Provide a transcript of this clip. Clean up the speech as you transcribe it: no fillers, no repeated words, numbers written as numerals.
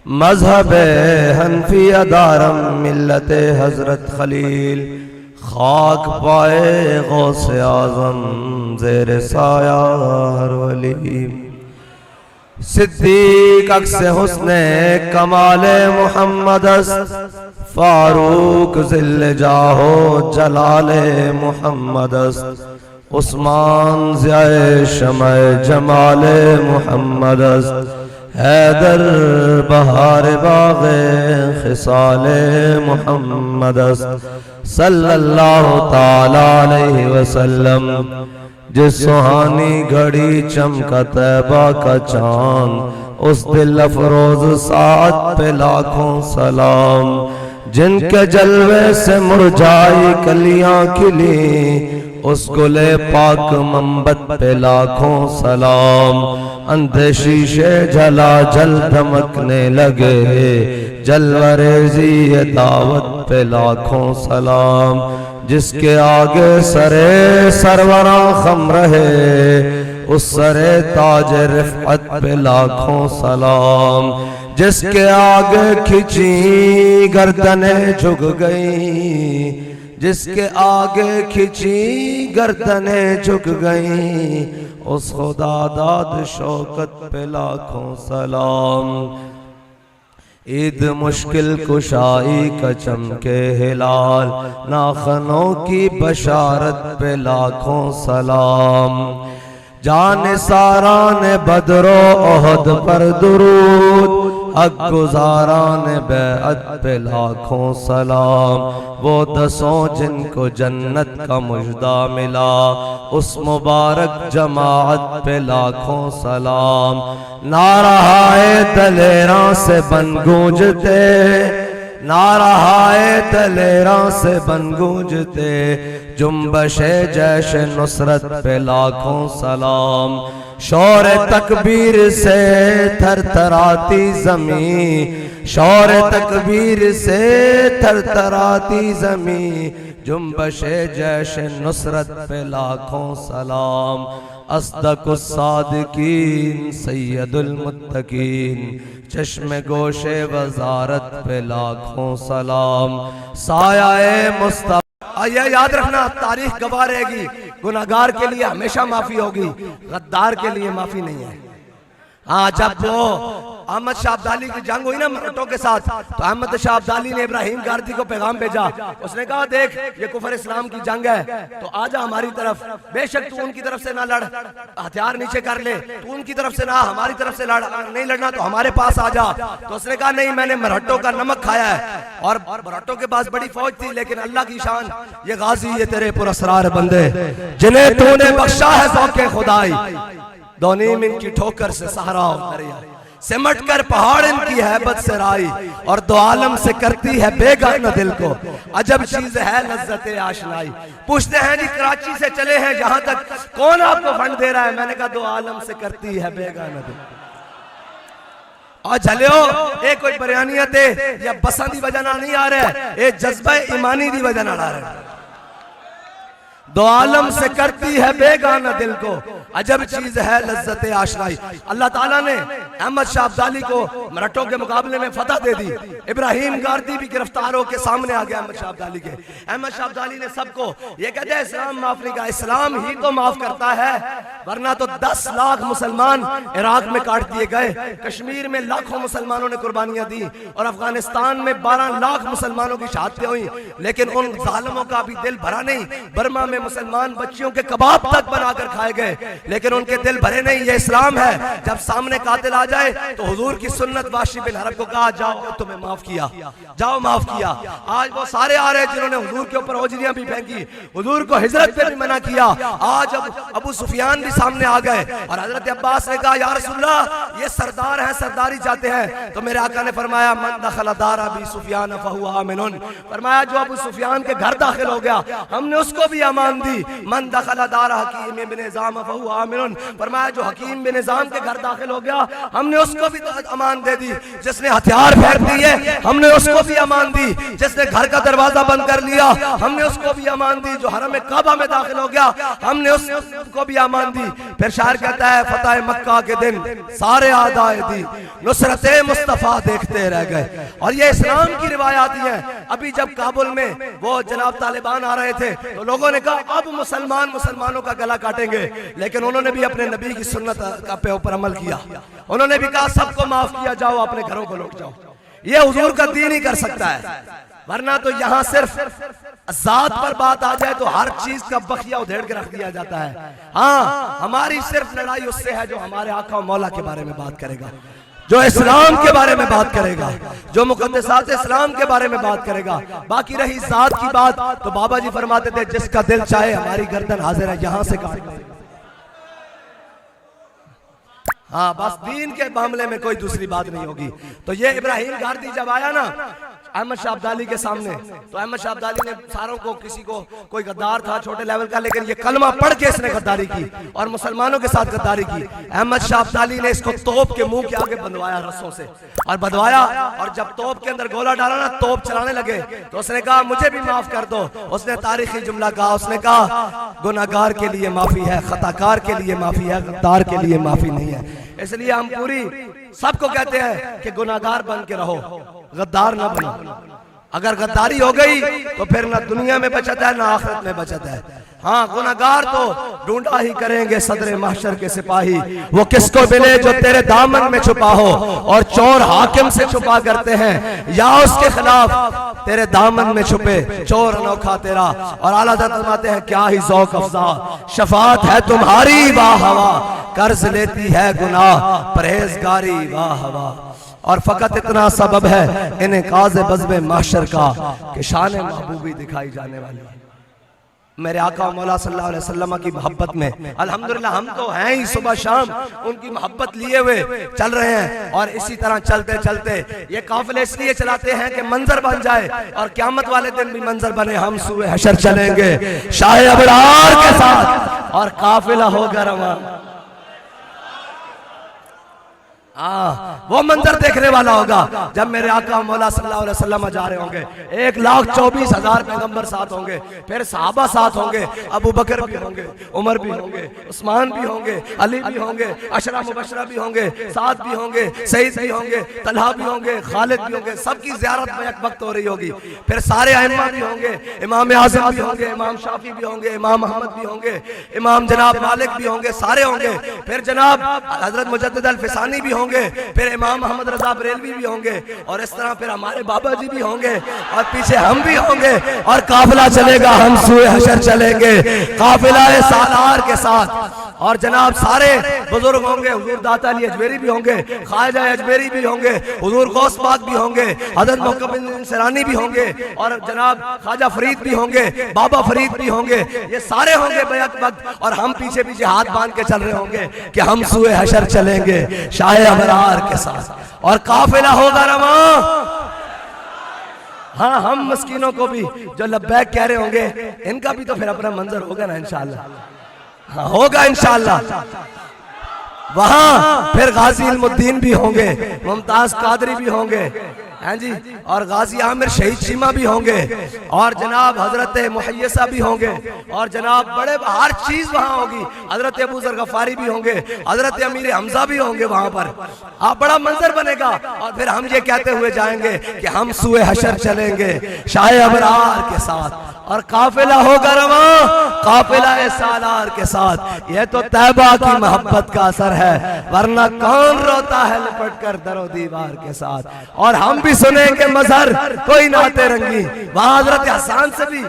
مذہب حنفیہ دارم ملت حضرت خلیل، خاک پائے غوث اعظم زیر سایہ ہر ولی۔ صدیق عکس حسن کمال محمد است، فاروق ذل جاہ و جلال محمد است، عثمان ضیاء شمع جمال محمد است، حیدر بہار باغ خصال محمد است، صلی اللہ تعالی علیہ وسلم۔ جس سہانی گھڑی چمکا طیبہ کا چاند، اس دل افروز ساعت پہ لاکھوں سلام۔ جن کے جلوے سے مرجائی کلیاں کھلی، اس گل پاک منبت پہ لاکھوں سلام۔ اندھے شیشے جھلا جل دھمکنے لگے، جلوہ ریزی دعوت پہ لاکھوں سلام۔ جس کے آگے سرے سروراں خم رہے، اس سرے تاج رفعت پہ لاکھوں سلام۔ جس کے آگے کھچی گردنیں جھک گئیں، جس کے آگے کھچی گردنیں جھک گئیں، اس خدا داد شوکت پہ لاکھوں سلام۔ عید مشکل کشائی کا چمکے ہلال، ناخنوں کی بشارت پہ لاکھوں سلام۔ جان ساران بدر و احد پر درود، حق گزاران بیعت پہ لاکھوں سلام۔ وہ دسوں جن کو جنت کا مژدہ ملا، اس مبارک جماعت پہ لاکھوں سلام۔ نعرہائے دلیراں سے بن گونجتے، نعرہائے دلیراں سے بن گونجتے، جنبش جیش نصرت پہ لاکھوں سلام۔ شور تکبیر سے تھر تھراتی زمین، شور تکبیر سے تھر تھراتی زمین، جنبش جیش نصرت پہ لاکھوں سلام۔ اصدق الصادقین سید المتقین، چشم گوش وزارت پہ لاکھوں سلام۔ سایہ مصطفیٰ، یہ یاد رکھنا، تاریخ گواہ رہے گی، گناہگار کے لیے ہمیشہ معافی ہوگی، غدار کے لیے معافی نہیں ہے۔ ہاں، جب وہ احمد شاہ عبدالی کی جنگ ہوئی نا مرہٹوں کے ساتھ، تو احمد شاہ عبدالی نے ابراہیم گاردی کو پیغام بھیجا۔ اس نے کہا دیکھ یہ کفر اسلام کی جنگ ہے، تو آجا ہماری طرف، بے شک تو ان کی طرف سے نہ لڑ، ہتھیار نیچے کر لے، تو ان کی طرف سے نہ ہماری طرف سے لڑ، نہیں لڑنا تو ہمارے پاس آجا۔ تو اس نے کہا نہیں، میں نے مرہٹوں کا نمک کھایا ہے، اور مرہٹوں کے پاس بڑی فوج تھی، لیکن اللہ کی شان، یہ غازی یہ تیرے پراسرار بندے جنہیں تو نے بخشا ہے ذوق خدائی، دونیم ان کی ٹھوکر سے سہارا ہو دریا، سمٹ کر پہاڑ ان کی ہیبت سے رائی، اور دو عالم سے کرتی ہے بے گانہ دل کو، عجب چیز ہے لذت آشنائی۔ پوچھتے ہیں جی کراچی سے چلے ہیں جہاں تک، کون آپ کو فنڈ دے رہا ہے؟ میں نے کہا دو عالم سے کرتی ہے بے گانہ دل۔ اور جھلیو اے کوئی بیانیت ہے یا بساں دی وجہ نہ نہیں آ رہا ہے، اے جذبہ ایمانی دی وجہ نہ آ رہا ہے۔ دو عالم سے کرتی ہے بے گانہ دل کو، عجب چیز ہے لذت آشنائی۔ اللہ تعالیٰ نے احمد شاہ عبدالی کو مرہٹوں کے مقابلے میں فتح دے دی۔ ابراہیم گاردی بھی گرفتار ہو کے سامنے آ گیا احمد شاہ عبدالی کے۔ احمد شاہ عبدالی نے سب کو یہ کہتے ہیں اسلام معاف نہیں کہا، اسلام ہی تو معاف کرتا ہے، ورنہ تو 10 لاکھ مسلمان عراق میں کاٹ دیے گئے، کشمیر میں لاکھوں مسلمانوں نے قربانیاں دی، اور افغانستان میں 12 لاکھ مسلمانوں کی شہادتیں ہوئیں، لیکن ان ظالموں کا بھی دل بھرا نہیں۔ برما میں مسلمان بچیوں کے کباب تک بنا کر کھائے گئے، لیکن ان کے دل بھرے نہیں۔ یہ اسلام ہے، جب سامنے قاتل آ جائے تو حضور کی سنت واشی بن حرب کو کہا جاؤ تمہیں معاف کیا، جاؤ معاف کیا۔ آج وہ سارے آ رہے ہیں جنہوں نے حضور کے اوپر اوجریاں بھی پھینکی، حضور کو ہجرت پہ بھی منع کیا۔ آج ابو سفیان بھی سامنے آ گئے، اور حضرت عباس نے کہا یا رسول اللہ یہ سردار ہیں، سرداری چاہتے ہیں، تو میرے آقا نے فرمایا من دخل دار ابی سفیان فہو آمن، فرمایا جو ابو سفیان کے گھر داخل ہو گیا ہم نے اس کو بھی امان امان دی، من دخل دار حکیم بن نظام فہو آمن، فرمایا جو حکیم بن نظام کے گھر داخل ہو گیا ہم نے اس کو بھی امان دے دی، جس نے ہتھیار پھینک دیے ہم نے اس کو بھی امان دی، جس نے گھر کا دروازہ بند کر لیا ہم نے اس کو بھی امان دی، جو حرم کعبہ میں داخل ہو گیا ہم نے اس کو بھی امان دی۔ پھر شاعر کہتا ہے فتح مکہ کے دن سارے اعدائے دی نصرت مصطفیٰ دیکھتے رہ گئے۔ اور یہ اسلام کی روایات ہیں۔ ابھی جب کابل میں وہ جناب طالبان آ رہے تھے تو لوگوں نے کہا اب مسلمانوں کا گلا کاٹیں گے، لیکن انہوں نے بھی اپنے نبی کی سنت پہ اوپر عمل کیا، انہوں نے بھی کہا سب کو معاف کیا جاؤ، اپنے گھروں کو لوٹ جاؤ۔ یہ حضور کا دین ہی کر سکتا ہے، ورنہ تو یہاں صرف ذات پر بات آ جائے تو ہر چیز کا بخیہ ادھیڑ کے رکھ دیا جاتا ہے۔ ہاں ہماری صرف لڑائی اس سے ہے جو ہمارے آقا و مولا کے بارے میں بات کرے گا، جو اسلام کے بارے میں بات کرے گا، جو مقدسات اسلام کے بارے میں بات کرے گا۔ باقی رہی ذات کی بات تو بابا جی فرماتے تھے جس کا دل چاہے ہماری گردن حاضر ہے یہاں سے کاٹ لے۔ ہاں بس دین کے معاملے میں کوئی دوسری بات نہیں ہوگی۔ تو یہ ابراہیم گاردی جب آیا نا احمد شاہ ابدالی کے سامنے، تو احمد شاہ ابدالی نے ساروں کو، کسی کو کوئی غدار تھا چھوٹے لیول کا، لیکن یہ کلمہ پڑھ کے اس نے غداری کی اور مسلمانوں کے ساتھ غداری کی۔ احمد شاہ ابدالی نے اس کو توپ کے منہ کے آگے بندوایا رسوں سے، اور بندوایا، اور جب توپ کے اندر گولہ ڈالا نا توپ چلانے لگے تو اس نے کہا مجھے بھی معاف کر دو۔ اس نے تاریخی جملہ کہا، اس نے کہا گناہگار کے لیے معافی ہے، خطاکار کے لیے معافی ہے، غدار کے لیے معافی نہیں ہے۔ اس لیے ہم پوری سب کو کہتے ہیں کہ گناہگار بن کے رہو، غدار نہ بنو۔ اگر غداری ہو گئی تو پھر نہ دنیا میں بچت ہے نہ آخرت میں بچت ہے۔ ہاں گناہگار تو ڈھونڈا ہی کریں گے صدر محشر کے سپاہی، وہ کس کو ملے جو تیرے دامن میں چھپا ہو، اور چور حاکم سے چھپا کرتے ہیں یا اس کے خلاف تیرے دامن میں چھپے چور انوکھا تیرا۔ اور اعلیٰ حضرت فرماتے ہیں کیا ہی ذوق افزا شفاعت ہے تمہاری واہ واہ، قرض لیتی ہے گناہ پرہیزگاری واہ واہ۔ اور فقط اتنا سبب ہے انعکاس بزم محشر کا کہ شان محبوبی دکھائی جانے والی ہے۔ میرے آقا و مولا صلی اللہ علیہ وسلم کی محبت میں الحمدللہ ہم تو ہیں ہی صبح شام ان کی محبت لیے ہوئے چل رہے ہیں، اور اسی طرح چلتے چلتے یہ قافلے اس لیے چلاتے ہیں کہ منظر بن جائے، اور قیامت والے دن بھی منظر بنے، ہم سوئے حشر چلیں گے شاہ ابرار کے ساتھ اور قافلہ ہوگا روان۔ وہ منظر دیکھنے والا ہوگا جب میرے آقا مولا صلی اللہ علیہ وسلم جا رہے ہوں گے، 1,24,000 پیغمبر ساتھ ہوں گے، پھر صحابہ ساتھ ہوں گے، ابو بکر بھی ہوں گے، عمر بھی ہوں گے، عثمان بھی ہوں گے، علی بھی ہوں گے، عشرہ مبشرہ بھی ہوں گے، سعد بھی ہوں گے، سعید بھی ہوں گے، طلحہ بھی ہوں گے، خالد بھی ہوں گے، سب کی زیارت میں ایک وقت ہو رہی ہوگی۔ پھر سارے ائمہ بھی ہوں گے، امام اعظم بھی ہوں گے، امام شافعی بھی ہوں گے، امام احمد بھی ہوں گے، امام جناب مالک بھی ہوں گے، سارے ہوں گے۔ پھر جناب حضرت مجدد الفسانی بھی ہوں گے، پھر امام محمد رضا بریلوی بھی ہوں گے، اور اس طرح پھر ہمارے بابا جی بھی ہوں گے، اور پیچھے ہم بھی ہوں گے، اور قافلہ چلے گا، ہم سوئے حشر چلیں گے قافلہ سالار کے ساتھ۔ اور جناب سارے بزرگ ہوں گے، حضور داتا علی اجمیری بھی ہوں گے، خواجہ اجمیری بھی ہوں گے، حضور غوث پاک بھی ہوں گے، حضرت محمد بن سرانی بھی ہوں گے، اور جناب خواجہ فرید بھی ہوں گے، بابا فرید بھی ہوں گے، یہ سارے ہوں گے بیک وقت، اور ہم پیچھے پیچھے ہاتھ باندھ کے چل رہے ہوں گے کہ ہم سوئے حشر چلیں گے شاہ ابرار کے ساتھ، اور قافلہ ہوگا رواں۔ ہاں ہم مسکینوں کو بھی جو لبیک کہہ رہے ہوں گے ان کا بھی تو پھر اپنا منظر ہوگا نا انشاءاللہ، ہاں ہوگا انشاءاللہ۔ وہاں پھر غازی علم الدین بھی ہوں گے، ممتاز قادری بھی ہوں گے، ہاں جی، اور غازی عامر شہید شیمہ بھی ہوں گے، اور جناب حضرت محیصہ بھی ہوں گے، اور جناب بڑے ہر چیز وہاں ہوگی، حضرت ابو ذر غفاری بھی ہوں گے، حضرت امیر حمزہ بھی ہوں گے وہاں پر۔ بڑا منظر بنے گا، اور پھر ہم یہ کہتے ہوئے جائیں گے کہ ہم سوئے حشر چلیں گے شاہ ابرار کے ساتھ، اور قافلہ ہوگا رواں قافلہ سالار کے ساتھ۔ یہ تو طیبہ کی محبت کا اثر ہے، ورنہ کون روتا ہے لپٹ کر در و دیوار کے ساتھ۔ اور ہم بھی سنیں گے مظہر کوئی نعت رنگی، وہاں حضرت حسان سے بھی